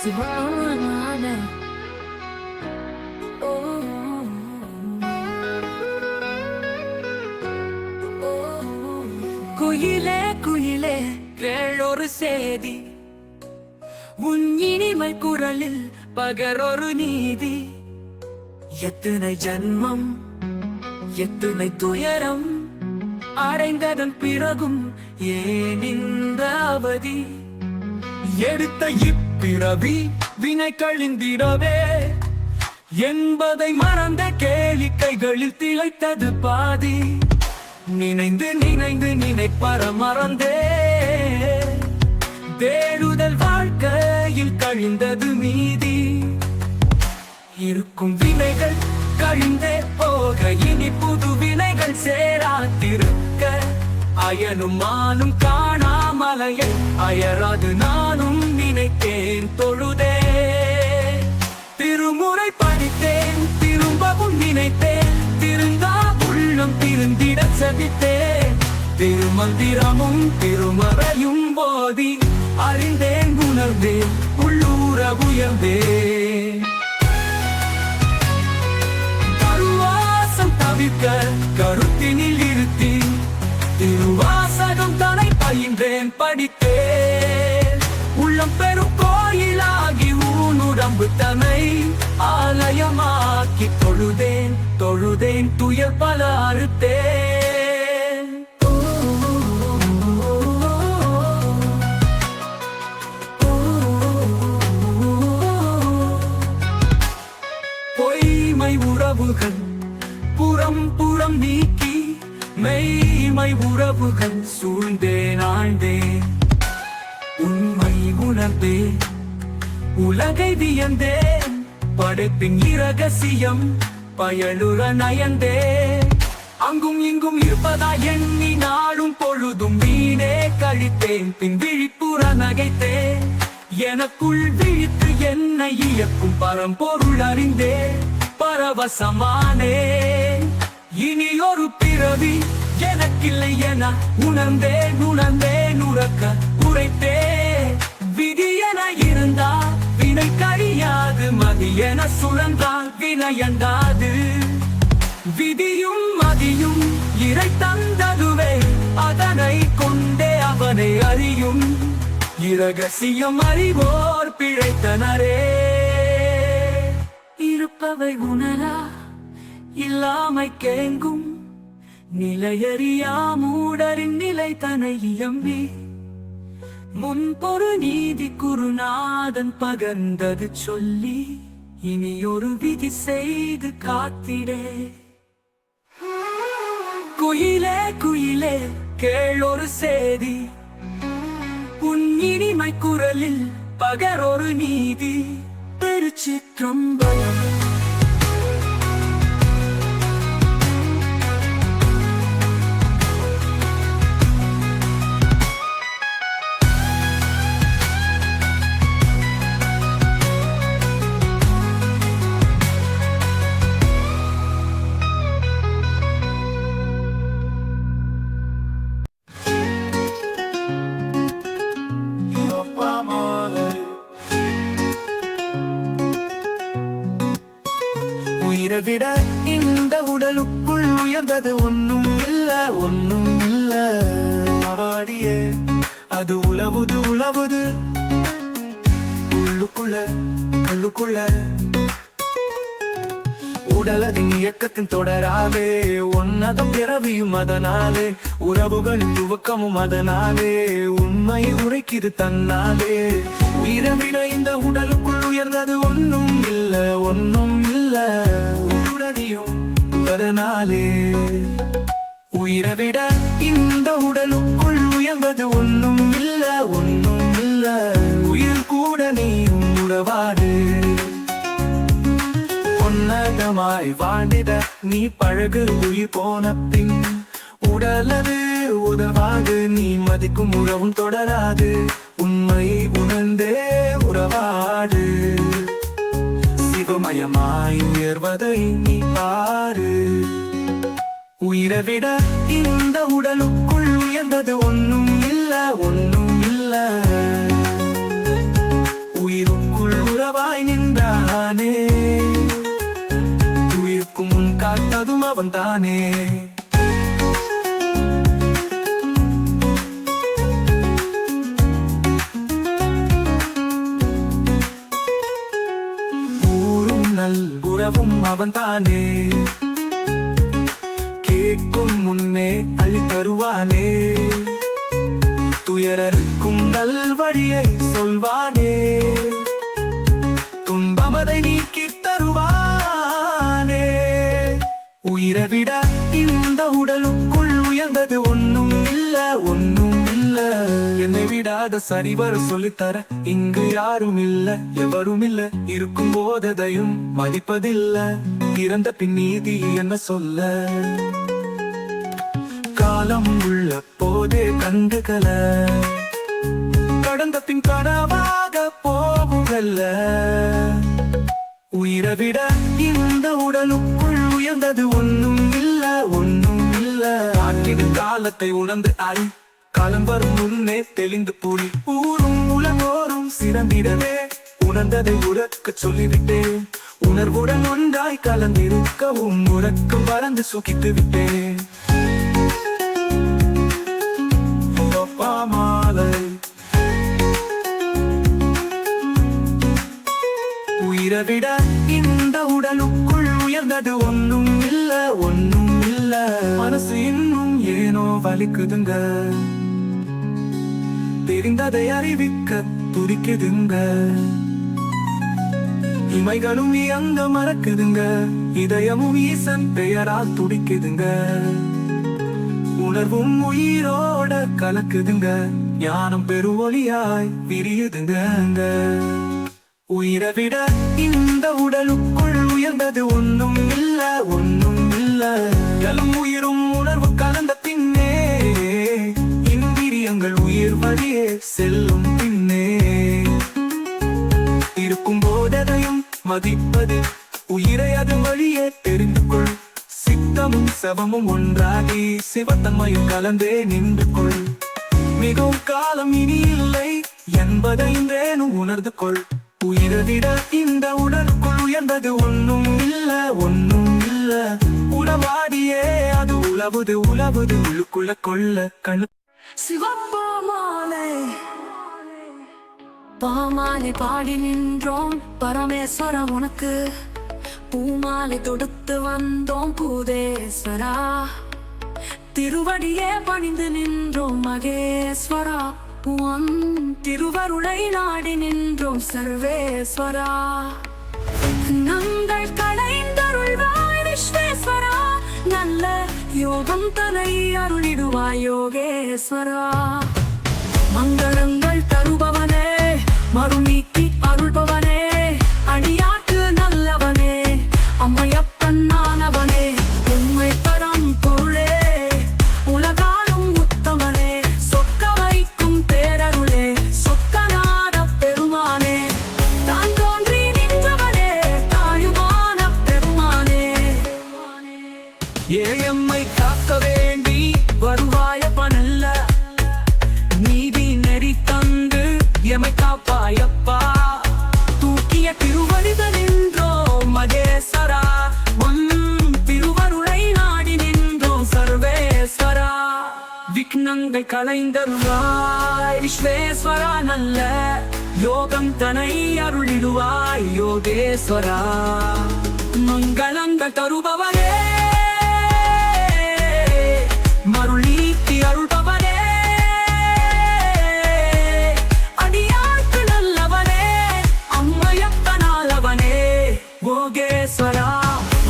சிவானே குயிலே குயிலே கேளொரு சேதி, உன் இனிமை குரலில் பகரொரு நீதி. எத்தனை ஜன்மம் எத்தனை துயரம் அடைந்ததன் பிறகும் ஏன் இந்த அவதி? எடுத்த இப்பிறவி வினை கழிந்திடவே என்பதை மறந்த கேளிக்கைகளில் திளைத்தது பாதி. நினைந்து நினைந்து நினைப்பற மறந்தே தேடுதல் வாழ்க்கையில் கழிந்தது மீதி. இருக்கும் வினைகள் கழிந்தே போக இனி புது வினைகள் சேராத்திருக்க, அயனும் மானும் காணாமலையை அயராது நானும் நினைத்தேன் தொழுதே. திருமுறை படித்தேன் திரும்பவும் நினைத்தேன், திருந்தா உள்ளம் திருந்திட சபித்தேன். திருமந்திரமும் திருமறையும் போதி அறிந்தேன் உணர்ந்தேன் உள்ளூர உயர்ந்தேன். கருவாசம் தவிர்க்க கருத்தினில் இருத்தி திருவாசகம் தனை பயின்றேன் படித்தேன். உள்ளம் பெரும் கோயிலாகி ஊனுடம்பு தனை ஆலயமாக்கி தொழுதேன் தொழுதேன் துயர் பல அறுத்தேன். பொய்மை உறவுகள் புறம் புறம் நீக்கி மெய்மை உறவுகள் சூழ்ந்தேன் ஆழ்ந்தேன். உண்மை உணர்ந்தேன் உலகை வியந்தேன், படைப்பின் இரகசியம் பயலுற நயந்தேன். அங்கும் இங்கும் இருப்பதா எண்ணி நாளும் பொழுதும் வீணே கழித்தேன். பின் விழிப்புற நகைத்தேன், எனக்குள் விழித்து என்னை இயக்கும் பரம்பொருள் அறிந்தேன். பரவசமானேன் இனி ஒரு பிறவி எனக்கில்லை என உணர்ந்தேன் உணர்ந்தேன் உறக்க உரைத்தேன். விதி என இருந்தால் வினை கழியாது, மதி என சுழன்றால் வினையண்டாது. விதியும் மதியும் இறை தந்ததுவே, அதனை கொண்டே அவனை அறியும். இரகசியம் அறிவோர் பிழைத்தனரே. இருப்பவை உணரா இல்லாமை கேங்கும், நிலையறியா மூடரின் நிலை தனை இயம்பி. முன்பொரு நீதி குருநாதன் பகர்ந்தது சொல்லி, இனி ஒரு விதி செய்து காத்திடே. குயிலே குயிலே கேளொரு சேதி, உன் இனிமை குரலில் பகரொரு நீதி. திருச்சிற்றம்பலம். விட இந்த உடலுக்குள் உயர்ந்தது ஒன்னும் இல்ல ஒன்னும் இல்ல. அவாடியே அது உழவுது உழவுது உள்ளுக்குள்ள உள்ளுக்குள்ள. உடலதின் இயக்கத்தின் தொடராவே ஒன்னதம் பிறவியும் அதனாலே, உறவுகளின் துவக்கமும் அதனாலே, உண்மை உரைக்குது தன்னாலே. உயிரவிட இந்த உடலுக்குள் உயர்ந்தது ஒன்னும் இல்ல ஒன்னும் இல்ல. உடலியும் அதனாலே உயிரவிட இந்த உடலுக்குள் உயர்ந்தது ஒன்னும் இல்ல ஒன்னும் இல்ல. உயிர் கூட நீயும் உறவாடு, உன்னதமாய் வாழ்ந்திட நீ பழகு. உயிர் போன பின் உடலது உதவாது, நீ மதிக்கும் உறவும் தொடராது. உண்மை உணர்ந்தே உறவாடு, சிவமயமாய் உயர்வதை நீ பாரு. உயிரை விட இந்த உடலுக்குள் உயர்ந்தது ஒன்னும் இல்ல ஒன்னும் இல்ல. உயிருக்குள் அவன்தானே, உயிர்க்கும் முன் காத்ததும் அவன்தானே. ஊரும் நல் உறவும் அவன்தானே, கேட்கும் முன்னே அள்ளி தருவானே, துயரருக்கும் நல் வழியை சொல்வானே, துன்பமதை நீக்கி தருவானே. உயிரை விட இந்த உடலுக்குள் உயர்ந்தது ஒன்னும் இல்ல, ஒன்னும் இல்ல. என்னை விடாத சரிவர சொல்லித்தர இங்கு யாரும் இல்ல, எவரும் இல்ல. இருக்கும் போததையும் மதிப்பதில்ல, இறந்த பின் நீதி என்ன சொல்ல. காலம் உள்ள போதே கண்டுகல, கடந்த பின் கனவாக போகுகல்ல. உயிரை விட இந்த உடலுக்குள் உயர்ந்தது ஒன்னும் இல்ல, ஒன்னும் இல்ல. ஆற்றிடு காலத்தை உணர்ந்து அறி, காலம் வரும் முன்னே தெளிந்து புரி. ஊரும் உலகோரும் சிறந்திடவே உணர்ந்ததை உறக்க சொல்லிவிட்டேன். உணர்வுடன் ஒன்றாய் கலந்திருக்கவும் உறக்கம் வளர்ந்து சுகித்து விட்டேன். மாலை உயிரை விட இந்த உடலுக்குள் உயர்ந்தது ஒன்னும் இல்ல, ஒன்னும் இல்ல. மனசு இன்னும் ஏனோ வலிக்குதுங்க, தெரிந்ததை அறிவிக்க துடிக்குதுங்க. இமைகளும் அங்க மறக்குதுங்க, இதயமும் ஈசன் பெயரால் துடிக்குதுங்க. உணர்வும் உயிரோட கலக்குதுங்க, ஞானம் பெருவொளியாய் விரியுதுங்க. உயிரை விட இந்த உடலுக்குள் உயர்ந்தது ஒன்னும் இல்ல, ஒன்னும் இல்ல. எலும் உயிரும் உணர்வு கலந்த பின்னே இந்திரியங்கள் உயிர் வழியே செல்லும் பின்னே. இருக்கும் போததையும் மதிப்பது, உயிரை அது வழியே தெரிந்து கொள். சித்தமும் சவமும் ஒன்றாகி சிவத்தன்மையும் கலந்தே நின்று கொள். மிகவும் காலம் இனி இல்லை என்பதை இன்றேனும் உணர்ந்து கொள். உயிரை விட இந்த உடலுக்குள் உயர்ந்தது ஒன்னும் இல்ல, ஒன்னும் இல்ல. உளவாடியே அது உழவுது, உழவுது உள்ளுக்குள்ள கொள்ள கண்ணு. சிவப்பாமாலை பாமாலை பாடி நின்றோம் பரமேஸ்வர உனக்கு. பூமாலை தொடுத்து வந்தோம் பூதேஸ்வரா, திருவடியே பணிந்து நின்றோம் மகேஸ்வரா. உன் திருவருளை நாடி நின்றோம் சர்வேஸ்வரா. நங்கள் களைந்தருள்வாய் விஸ்வேஸ்வரா, நல்ல யோகம் தனை அருளிடுவாய் யோகேஸ்வரா. மங்களங்கள் தருபவனே, மறுநீக்கி அருள்பவனே, அடியாக்கு நல்லவனே, அம்மையப்பன் நானவனே, உண்மை தரம் பொருளே, உலகாலும் உத்தமனே, சொக்க வைக்கும் பேரருளே, சொக்கநாத பெருமானே, தான் தோன்றி நின்றவனே, தாயுமான பெருமானே. ஏஎம்மை காக்க வேண்டி வருவாயப்பனல்ல, நீதி நெறி தந்து எமை காப்பாயப்பா. தூக்கிய திருவடித நின்றோம் மகேஸ்வரா, உன் திருவருளை நாடி நின்றோம் சர்வேஸ்வரா. விக்னங்கள் களைந்தருள்வாய் விஸ்வேஸ்வரா, நல்ல யோகம் தனை அருளிடுவாய் யோகேஸ்வரா. மங்களங்கள் தருபவரே, மருளீத்தி அருள்பவரே, அடியார்க்கு நல்லவனே, அம்மையப்பனாலவனே, யோகேஸ்வரா.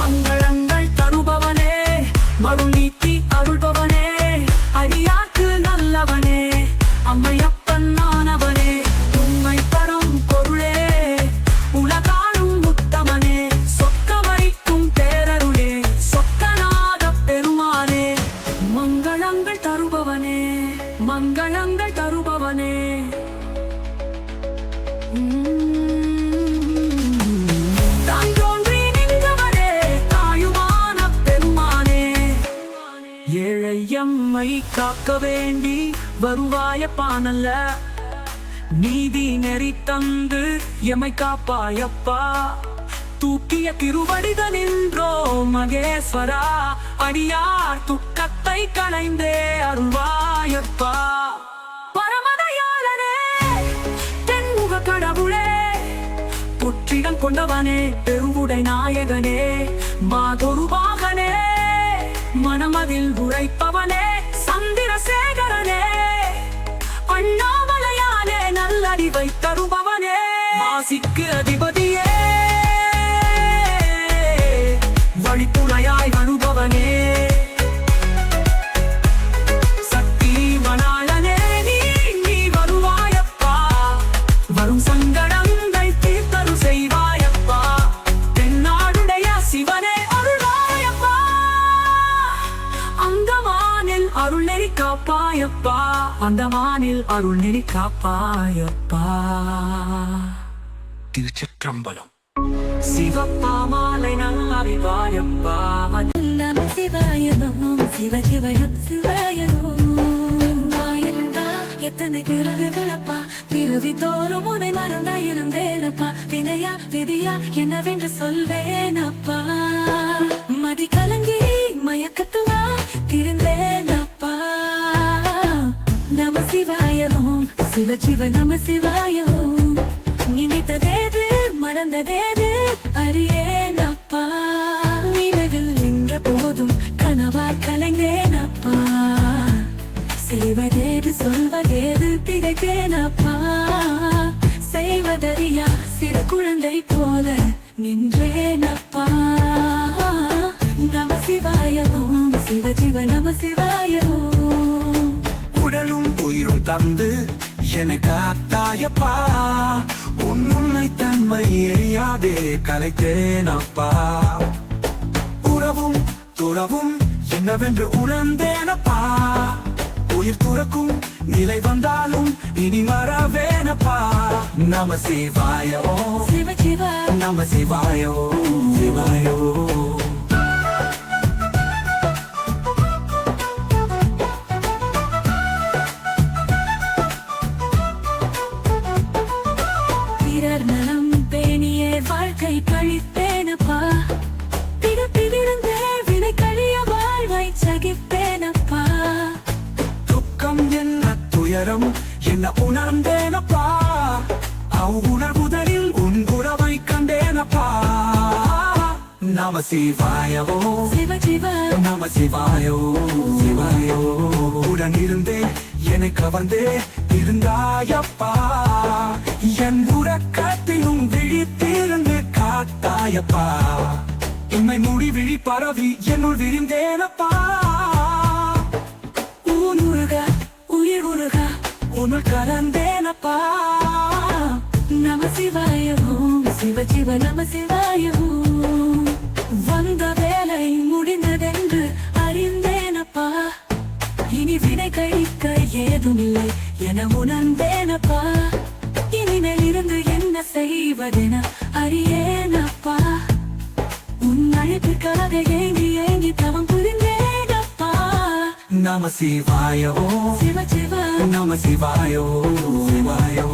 மங்களங்கள் தருபவனே, மருளீத்தி அருள்பவனே, அடியார்க்கு நல்லவனே, அம்மையப்பன் நானவனே, உண்மை தரும் பொருளே, உலகாலும் உத்தமனே, சொக்க வைக்கும் பேரருளே, சொக்கநாத பெருமானே. மங்களங்கள் தருபவனே, மங்களங்கள் தருபவனே. தான் தோன்றி நின்றவனே, தாயுமான பெருமானே. ஏழை எம்மை காக்க வேண்டி வருவாயப்பானல்ல, நீதி நெறி தந்து எமை காப்பாயப்பா. தூக்கிய திருவடிகள் நின்றோ மகேஸ்வரா அடியார் துக்கத்தை களைந்தே அருள்வாயப்பா பரமதயாளனே தென்முக கடவுளே புற்றிடம் கொண்டவனே பெருவுடை நாயகனே மாதொருவாகனே மனமதில் உரைப்பவனே சந்திரசேகரனே அண்ணாமலையானே நல்லறிவை தருபவனே மாசிக்கு அதிபதியே வழித்துணையாய் வருபவனே சக்தி மணாளனே நீ வருவாயப்பா வரும் சங்கடங்கள் தீர்த்தரு செய்வாயப்பா தென்னாடுடைய சிவனே அருள்வாயப்பா அந்தமானில் அருள் நெறி காப்பாயப்பா அந்தமானில் அருள் நெறி காப்பாயப்பா திருச்சிற்றம்பலம் சிவப்பாமாலை நல்லறிவாயப்பா நம சிவாயனோம் சிவ சிவயம் சிவாயனோம் எத்தனை பிறகுகளப்பா பிறவி தோறும் உனை மறந்தா இருந்தேனப்பா வினையா விதியா என்னவென்று சொல்வேனப்பா மதி கலங்கி மயக்கத்துவா திருந்தேனப்பா நம சிவாயனோம் சிவ சிவ நம சிவாயோம் நினைத்ததேது மறந்ததேது அறியேனப்பா நினைவில் நின்ற போதும் கனவா கலைந்தேனப்பா செய்வதேது சொல்வதேது திகைத்தேனப்பா செய்வதறியா சிறு குழந்தை போல நின்றேனப்பா நம சிவாயோம் சிவ சிவ நம சிவாயோம் உடலும் உயிரும் தந்து என்னை காத்தாயப்பா உன்னை தன்மை எரியாதே கலைத்தேனப்பா உறவும் துறவும் என்னவென்று உணர்ந்தேனப்பா உயிர் துறக்கும் நிலை வந்தாலும் இனி மறவேனப்பா நம சிவாய சிவ சிவ நம சிவாயோ சிவாயோ நலம் பேணியே வாழ்க்கை கழிப்பேனப்பா பிறந்தே வினை கழிய வாழ்வை சகிப்பேனப்பா துக்கம் என்ன துயரம் என்ன உணர்ந்தேனப்பா உணர்வுதலில் உன் உறவை கண்டேனப்பா நம சிவாயோ சிவ சிவ நம சிவாயோ சிவாயோ உடன் இருந்தே என்னை கவர்ந்தே இருந்தாயப்பா என் உறக்கத்திலும் விழித்திருந்து காத்தாயப்பா என்னை மூடி விழி பரவி என்னுள் விரிந்தேனப்பா ஊனுருக உயிர் உருக உன்னுள் கலந்தேனப்பா நம சிவாயோம் சிவ சிவ நம சிவாயோம் வந்த வேலை முடிந்ததென்று அறிந்தேனப்பா இனி வினை கழிக்க ஏதுமில்லை என உணர்ந்தேனப்பா இனிமேல் இருந்து என்ன செய்வதென அறியேனப்பா உன் அழைப்பிற்காக ஏங்கி ஏங்கி தவம் புரிந்தேனப்பா நம சிவாயோ சிவ சிவ நம சிவாயோ சிவாயோ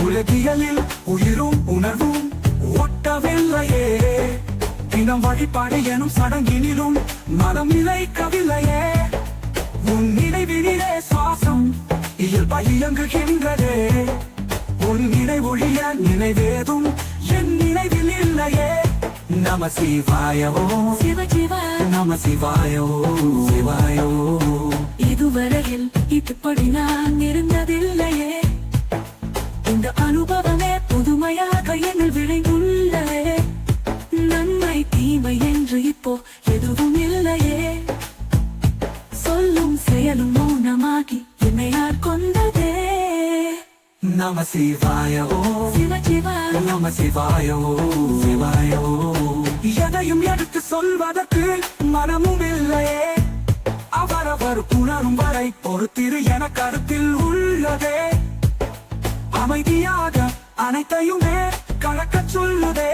உலகியலில் உயிரும் உணர்வும் ஒட்டவில்லையே தினம் வழிபாடு எனும் சடங்கினிலும் மனம் நிலைக்கவில்லையே உன் நினைவினிலே சுவாசம் இயல்பாய் இயங்குகின்றதே உன் நினைவொழிய நினைவேதும் என் நினைவில் இல்லையே நம சிவாயோ சிவ சிவ நம சிவாயோ சிவாயோ இதுவரையில் இப்படி நான் இருந்ததில்லையே இந்த அனுபவமே புதுமையாக என்னில் விளைந்துள்ளதே நன்மை தீமை என்று இப்போ எதுவும் இல்லையே சொல்லும் செயலும் மௌனமாகி என்னை ஆட்கொண்டதே நம சிவாயோ சிவ சிவ நம சிவாயோ சிவாயோ எதையும் எடுத்து சொல்வதற்கு மனமும் இல்லையே அவரவர் உணரும் வரை பொறுத்திரு என கருத்தில் உள்ளதே அமைதியாக அனைத்தையுமே கலக்கச் சொல்லுதே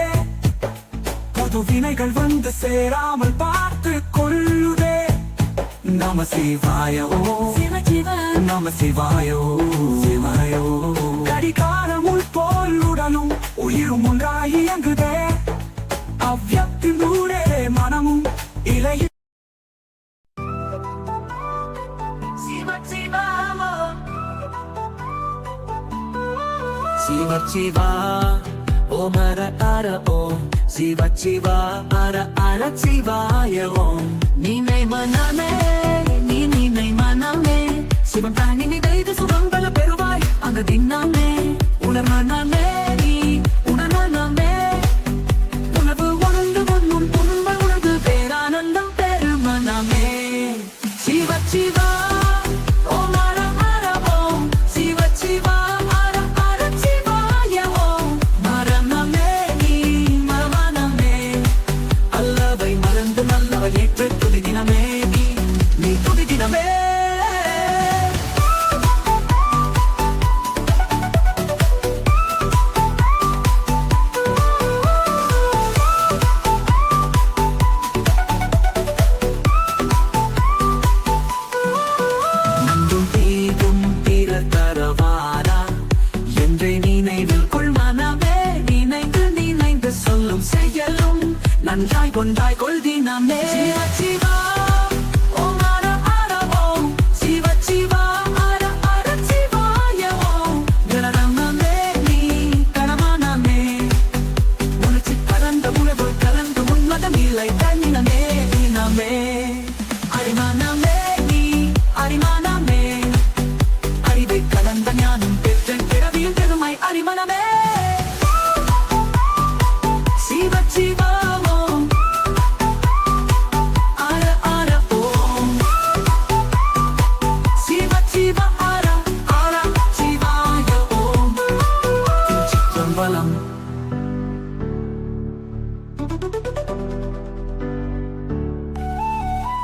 புது வினைகள் வந்து சேராமல் பார்த்து கொள்ளுதே நம சிவாயோ சிவ சிவ நம சிவாயோ சிவாயோ கடிகாரமுள் போல் உடலும் உயிரும் ஒன்றாய் இயங்குதே அவ்வியத்தின் ஊரே மனமும் இலையில் சிவ சிவா ஓம் ஹர ஹர ஓம் சிவ சிவா ஹர ஹர சிவாய ஓம் நீனை மனமே நீ நீனை மனமே சிவன் தானி நினைத்து சுகங்கள பெறுவாய் அந்த தினமே உணர் மனமே நீ உணர் மனமே உணர்வு உணர்ந்து முன் உண்மை உணர்வு பேரானந்தம் பெரு மனமே சிவ சிவா ஓம் ஹர ஹர ஓம் சிவ சிவா துதி தினமே நீ துதி தினமே நன்றும் தீதும் பிறர் தரவாரா என்றே நினைவில் கொள் மனமே நினைந்து நினைந்து சொல்லும் செயலும் நன்றாய் கொண்டாய் கொள் தினமே சிவ சிவா ஓம் ஹர ஹர ஓம் சிவ சிவா ஹர ஹர சிவாய ஓம் கணரமமே நீ கணமனமே உனக்கு கலந்த உணவு கலந்து உன்மதம் இல்லை தன்னினமே தினமே அரிமனமே நீ அரிமனமே அறிவை கலந்த ஞானம் பெற்ற பிறவியின் பெருமை அரிமனமே சிவ சிவா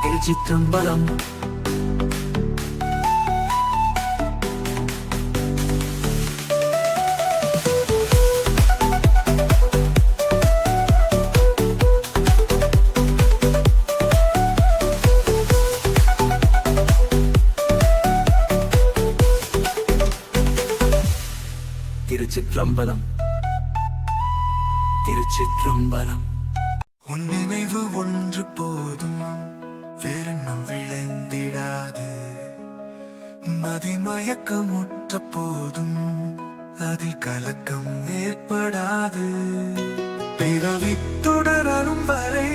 திருச்சிற்றம்பலம் திருச்சிற்றம்பலம் திருச்சிற்றம்பலம் உன் நினைவு ஒன்று போதும் வேறெண்ணம் விளைந்திடாது மதிமயக்கமுற்ற போதும் அதில் கலக்கம் ஏற்படாது பிறவி தொடரும் வரை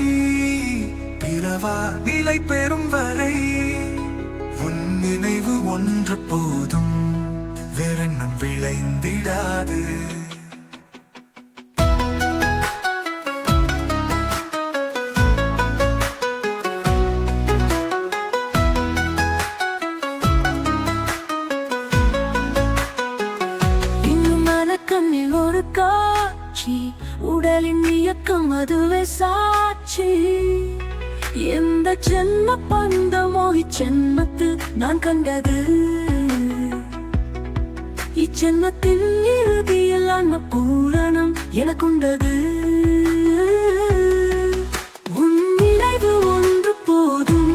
பிறவா நிலை பெறும் வரை உன் நினைவு ஒன்று போதும் வேறெண்ணம் விளைந்திடாது ஒரு காட்சி உடலின் இயக்கம் அதுவே சாட்சி எந்த ஜென்ம பந்தமோ இச்சென்மத்தில் நான் கண்டது இச்சென்மத்தின் இறுதியில் ஆன்ம பூரணம் எனக்குண்டது உன் நினைவு ஒன்று போதும்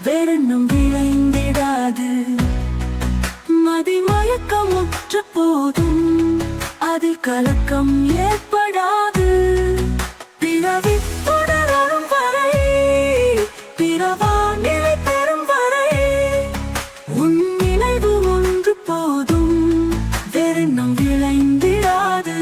வேறென்னும் விளைந்திடாது மதிமயக்கமுற்ற போதும் அதில் கலக்கம் ஏற்படாது பிறவி தொடரும் வரை பிறவா நிலை பெறும் வரை உன் நினைவு ஒன்று போதும் வேறெண்ணம் விளைந்திடாது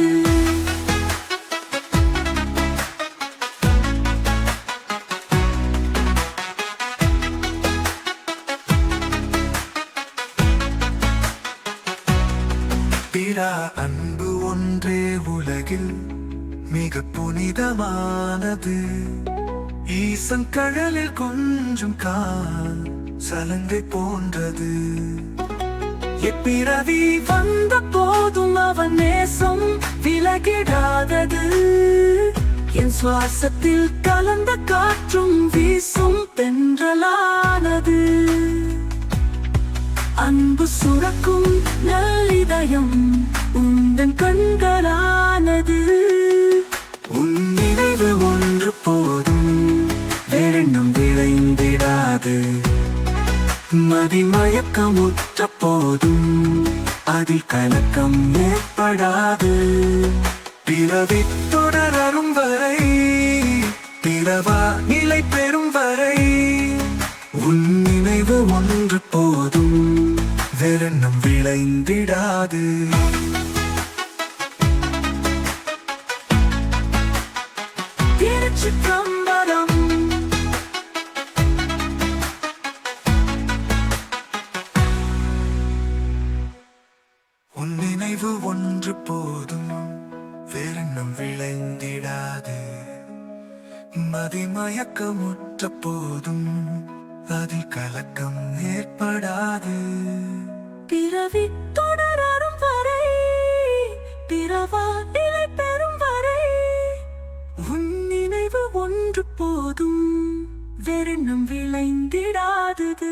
பிறா அன்பு ஒன்றே உலகில் மிக புனிதமானது ஈசன் கடலில் கொஞ்சம் கால் சலங்கை போன்றது எப்பிறவி வந்த போதும் அவன் நேசம் விலகிடாதது என் சுவாசத்தில் கலந்த காற்றும் வீசும் தென்றலானது அன்பு சுரக்கும் நல்லிதயம் உந்தன் கண்களானது உன் நினைவு ஒன்று போதும் வேறெண்ணம் விளைந்திடாது மதிமயக்கமுற்ற போதும் அதில் கலக்கம் ஏற்படாது பிறவி தொடரும் வரை விளைந்திடாது. திருச்சிற்றம்பலம். உன் நினைவு ஒன்று போதும், வேறென்னும் விளைந்திடாது. மதிமயக்கமுற்ற போதும் அதில் கலக்கம் ஏற்படாது. பிறவி தொடரும் வரை, பிறவா நிலை பெறும் வரை, உன் நினைவு ஒன்று போதும், வேறென்னும் விளைந்திடாதது.